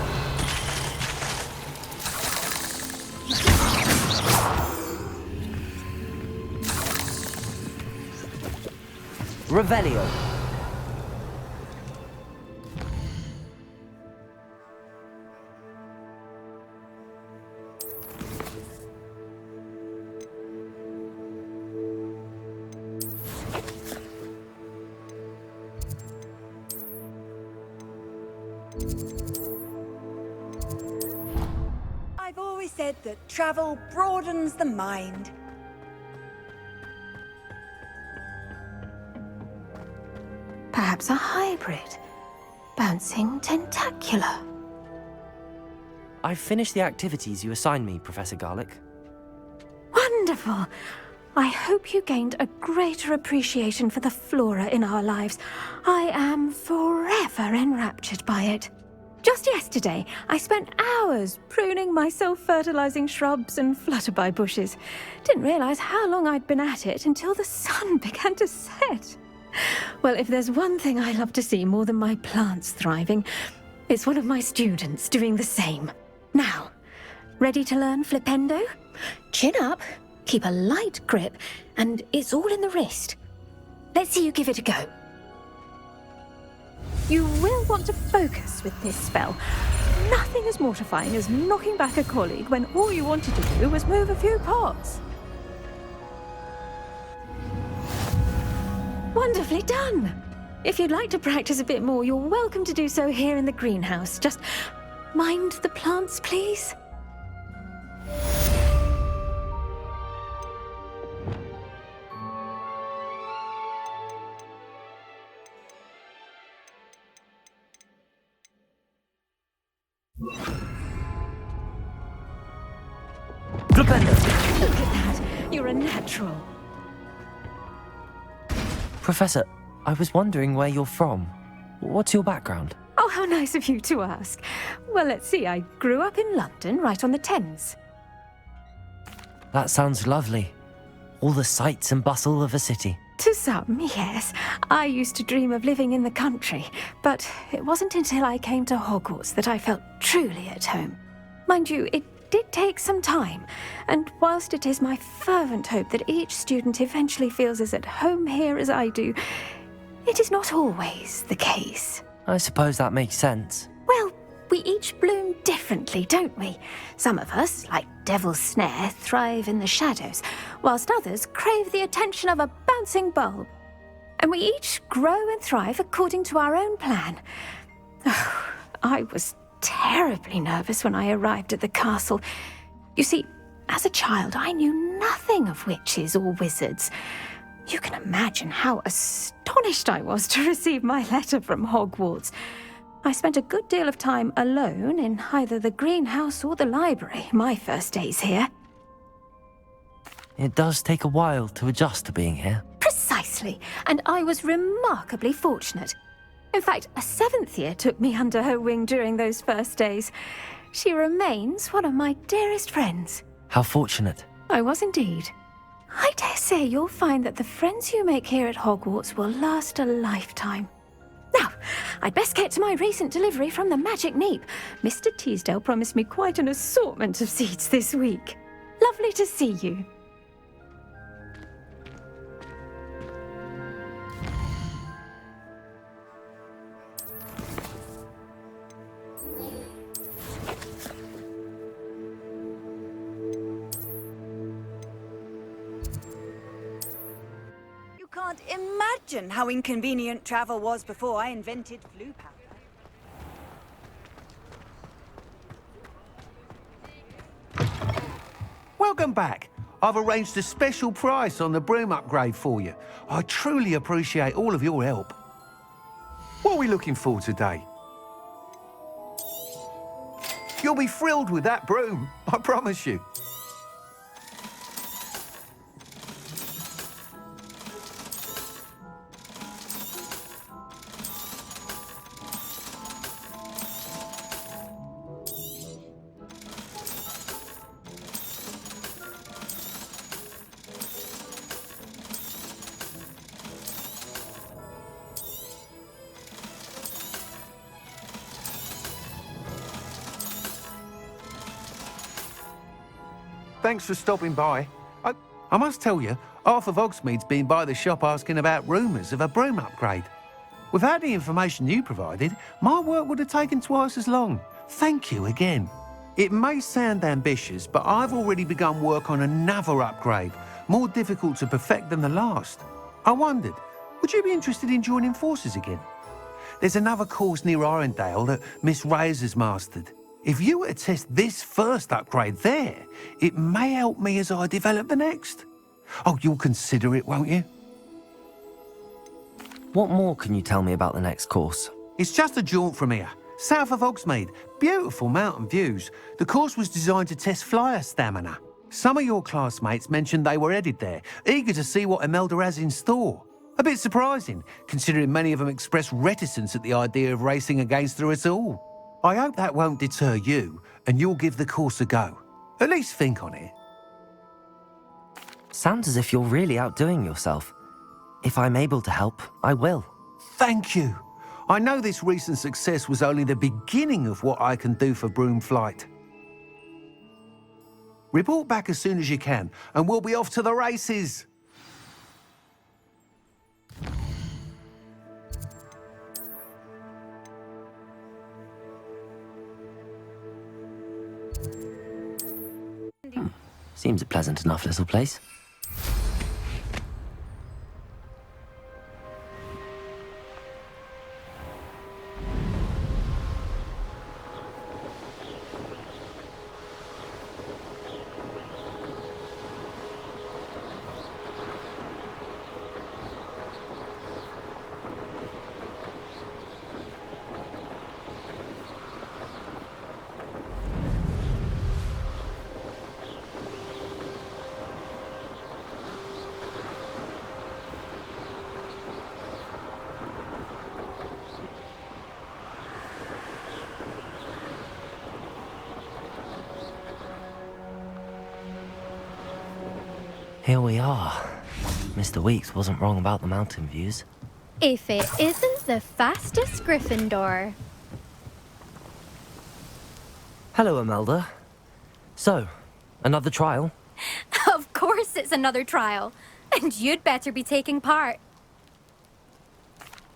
Revelio. I've always said that travel broadens the mind. Perhaps a hybrid. Bouncing tentacular. I've finished the activities you assigned me, Professor Garlic. Wonderful! I hope you gained a greater appreciation for the flora in our lives. I am forever enraptured by it. Just yesterday, I spent hours pruning my self-fertilizing shrubs and flutterby bushes. Didn't realize how long I'd been at it until the sun began to set. Well, if there's one thing I love to see more than my plants thriving, it's one of my students doing the same. Now, ready to learn Flipendo? Chin up, keep a light grip, and it's all in the wrist. Let's see you give it a go. You will want to focus with this spell. Nothing as mortifying as knocking back a colleague when all you wanted to do was move a few pots. Wonderfully done! If you'd like to practice a bit more, you're welcome to do so here in the greenhouse. Just mind the plants, please. Flipendo! Look at that! You're a natural. Professor, I was wondering where you're from. What's your background? Oh, how nice of you to ask. Well, let's see. I grew up in London, right on the Thames. That sounds lovely. All the sights and bustle of a city. To some, yes. I used to dream of living in the country, but it wasn't until I came to Hogwarts that I felt truly at home. Mind you, it did take some time, and whilst it is my fervent hope that each student eventually feels as at home here as I do, it is not always the case. I suppose that makes sense. Well, we each bloom differently, don't we? Some of us, like Devil's Snare, thrive in the shadows, whilst others crave the attention of a bouncing bulb. And we each grow and thrive according to our own plan. Oh, I was terribly nervous when I arrived at the castle. You see, as a child, I knew nothing of witches or wizards. You can imagine how astonished I was to receive my letter from Hogwarts. I spent a good deal of time alone in either the greenhouse or the library my first days here. It does take a while to adjust to being here. Precisely, and I was remarkably fortunate. In fact, a 7th year took me under her wing during those first days. She remains one of my dearest friends. How fortunate. I was indeed. I dare say you'll find that the friends you make here at Hogwarts will last a lifetime. Now, I'd best get to my recent delivery from the Magic Neep. Mr. Teasdale promised me quite an assortment of seeds this week. Lovely to see you. Can't imagine how inconvenient travel was before I invented flu powder. Welcome back. I've arranged a special price on the broom upgrade for you. I truly appreciate all of your help. What are we looking for today? You'll be thrilled with that broom, I promise you. Thanks for stopping by. I must tell you, half of Hogsmeade's been by the shop asking about rumours of a broom upgrade. Without the information you provided, my work would have taken twice as long. Thank you again. It may sound ambitious, but I've already begun work on another upgrade, more difficult to perfect than the last. I wondered, would you be interested in joining forces again? There's another course near Arendale that Miss Reyes has mastered. If you were to test this first upgrade there, it may help me as I develop the next. Oh, you'll consider it, won't you? What more can you tell me about the next course? It's just a jaunt from here, south of Hogsmeade. Beautiful mountain views. The course was designed to test flyer stamina. Some of your classmates mentioned they were headed there, eager to see what Imelda has in store. A bit surprising, considering many of them expressed reticence at the idea of racing against her at all. I hope that won't deter you, and you'll give the course a go. At least think on it. Sounds as if you're really outdoing yourself. If I'm able to help, I will. Thank you. I know this recent success was only the beginning of what I can do for Broomflight. Report back as soon as you can, and we'll be off to the races. Seems a pleasant enough little place. Here we are. Mr. Weeks wasn't wrong about the mountain views. If it isn't the fastest Gryffindor. Hello, Imelda. So, another trial? Of course it's another trial. And you'd better be taking part.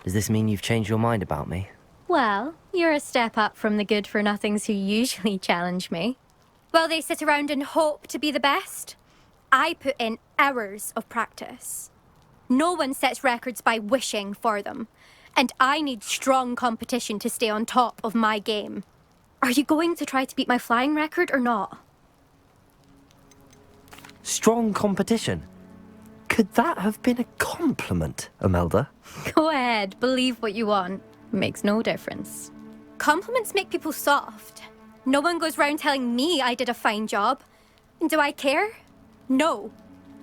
Does this mean you've changed your mind about me? Well, you're a step up from the good-for-nothings who usually challenge me. While they sit around and hope to be the best, I put in hours of practice. No one sets records by wishing for them, and I need strong competition to stay on top of my game. Are you going to try to beat my flying record or not? Strong competition? Could that have been a compliment, Imelda? Go ahead, believe what you want. Makes no difference. Compliments make people soft. No one goes round telling me I did a fine job. And do I care? No.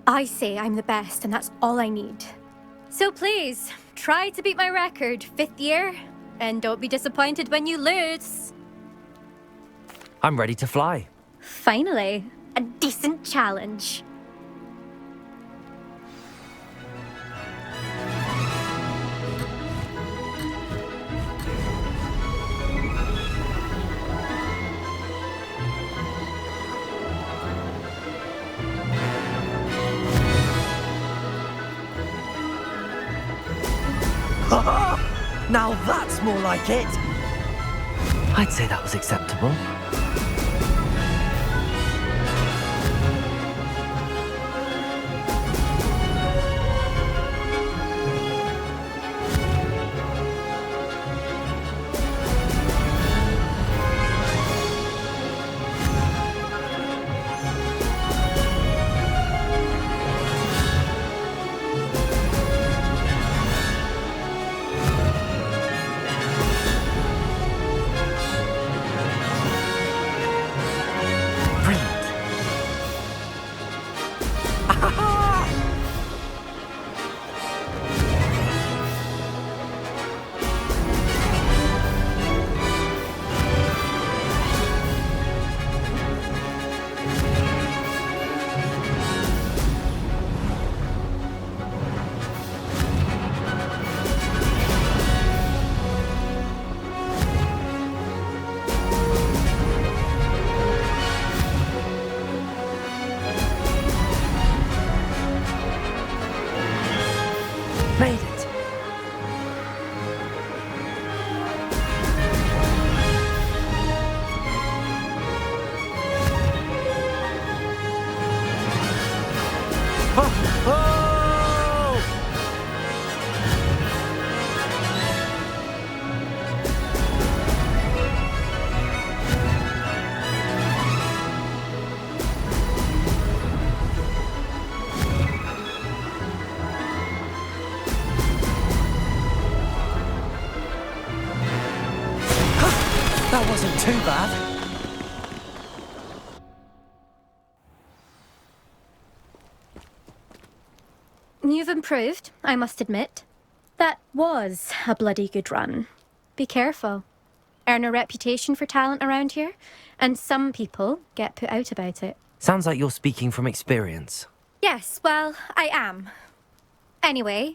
I say I'm the best, and that's all I need. So please, try to beat my record, 5th year, and don't be disappointed when you lose. I'm ready to fly. Finally, a decent challenge. Now that's more like it! I'd say that was acceptable. That wasn't too bad. You've improved, I must admit. That was a bloody good run. Be careful. Earn a reputation for talent around here, and some people get put out about it. Sounds like you're speaking from experience. Yes, well, I am. Anyway,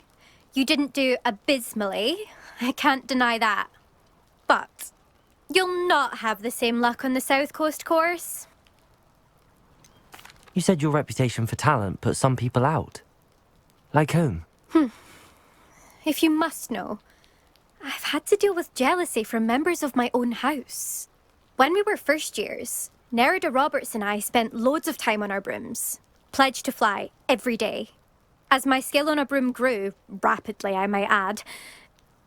you didn't do abysmally. I can't deny that. But you'll not have the same luck on the South Coast course. You said your reputation for talent put some people out. Like whom? If you must know, I've had to deal with jealousy from members of my own house. When we were first years, Nerida Roberts and I spent loads of time on our brooms, pledged to fly every day. As my skill on a broom grew, rapidly I might add,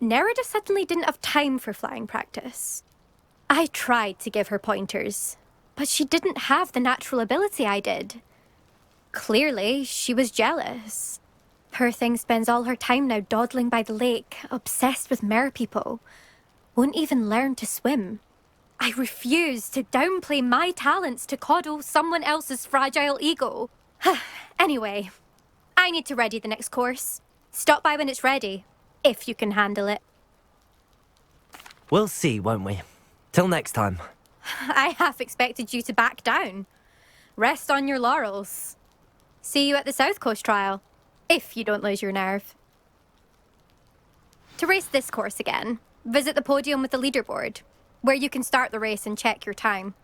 Nerida suddenly didn't have time for flying practice. I tried to give her pointers, but she didn't have the natural ability I did. Clearly, she was jealous. Her thing spends all her time now dawdling by the lake, obsessed with merpeople. Won't even learn to swim. I refuse to downplay my talents to coddle someone else's fragile ego. Anyway, I need to ready the next course. Stop by when it's ready, if you can handle it. We'll see, won't we? Till next time. I half expected you to back down. Rest on your laurels. See you at the South Coast trial, if you don't lose your nerve. To race this course again, visit the podium with the leaderboard, where you can start the race and check your time.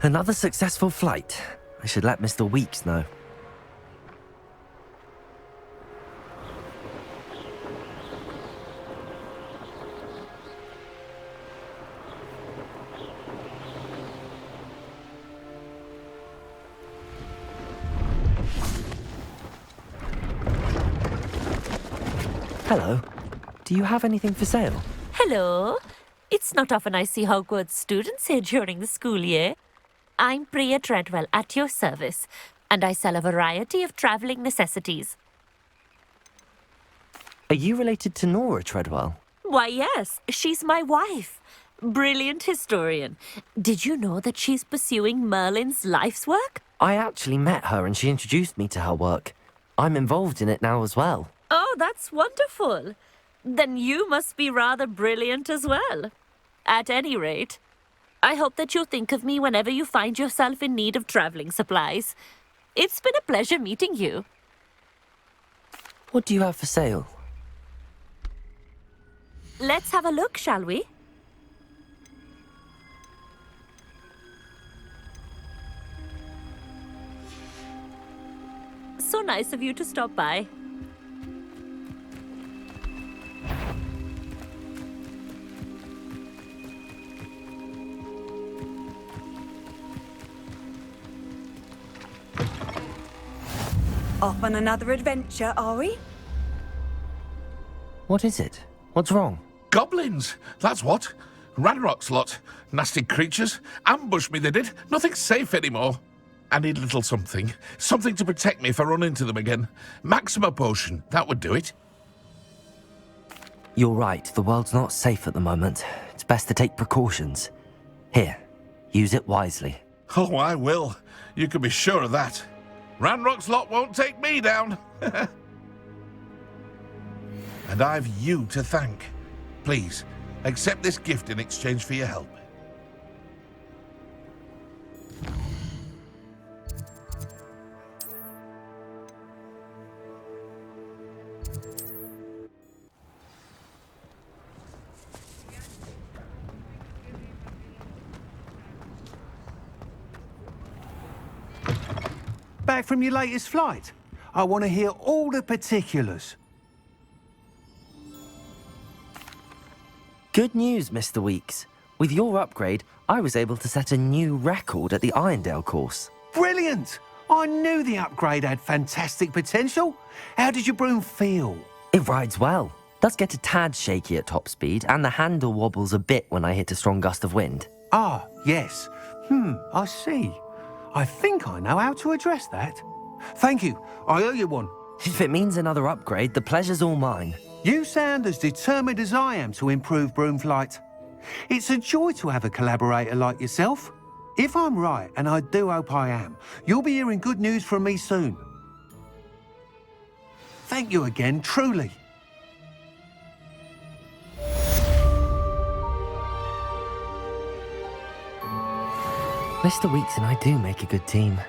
Another successful flight. I should let Mr. Weeks know. Hello. Do you have anything for sale? Hello. It's not often I see Hogwarts students here during the school year. I'm Bria Treadwell, at your service, and I sell a variety of travelling necessities. Are you related to Nora Treadwell? Why, yes. She's my wife. Brilliant historian. Did you know that she's pursuing Merlin's life's work? I actually met her and she introduced me to her work. I'm involved in it now as well. Oh, that's wonderful. Then you must be rather brilliant as well. At any rate, I hope that you'll think of me whenever you find yourself in need of travelling supplies. It's been a pleasure meeting you. What do you have for sale? Let's have a look, shall we? So nice of you to stop by. Off on another adventure, are we? What is it? What's wrong? Goblins! That's what. Ranrock's lot. Nasty creatures. Ambushed me, they did. Nothing's safe anymore. I need a little something. Something to protect me if I run into them again. Maxima potion. That would do it. You're right. The world's not safe at the moment. It's best to take precautions. Here, use it wisely. Oh, I will. You can be sure of that. Ranrock's lot won't take me down. And I've you to thank. Please, accept this gift in exchange for your help. Back from your latest flight? I want to hear all the particulars. Good news, Mr. Weeks. With your upgrade, I was able to set a new record at the Irondale course. Brilliant! I knew the upgrade had fantastic potential. How did your broom feel? It rides well. Does get a tad shaky at top speed, and the handle wobbles a bit when I hit a strong gust of wind. Ah, yes. I see. I think I know how to address that. Thank you. I owe you one. If it means another upgrade, the pleasure's all mine. You sound as determined as I am to improve broom flight. It's a joy to have a collaborator like yourself. If I'm right, and I do hope I am, you'll be hearing good news from me soon. Thank you again, truly. Mr. Weeks and I do make a good team.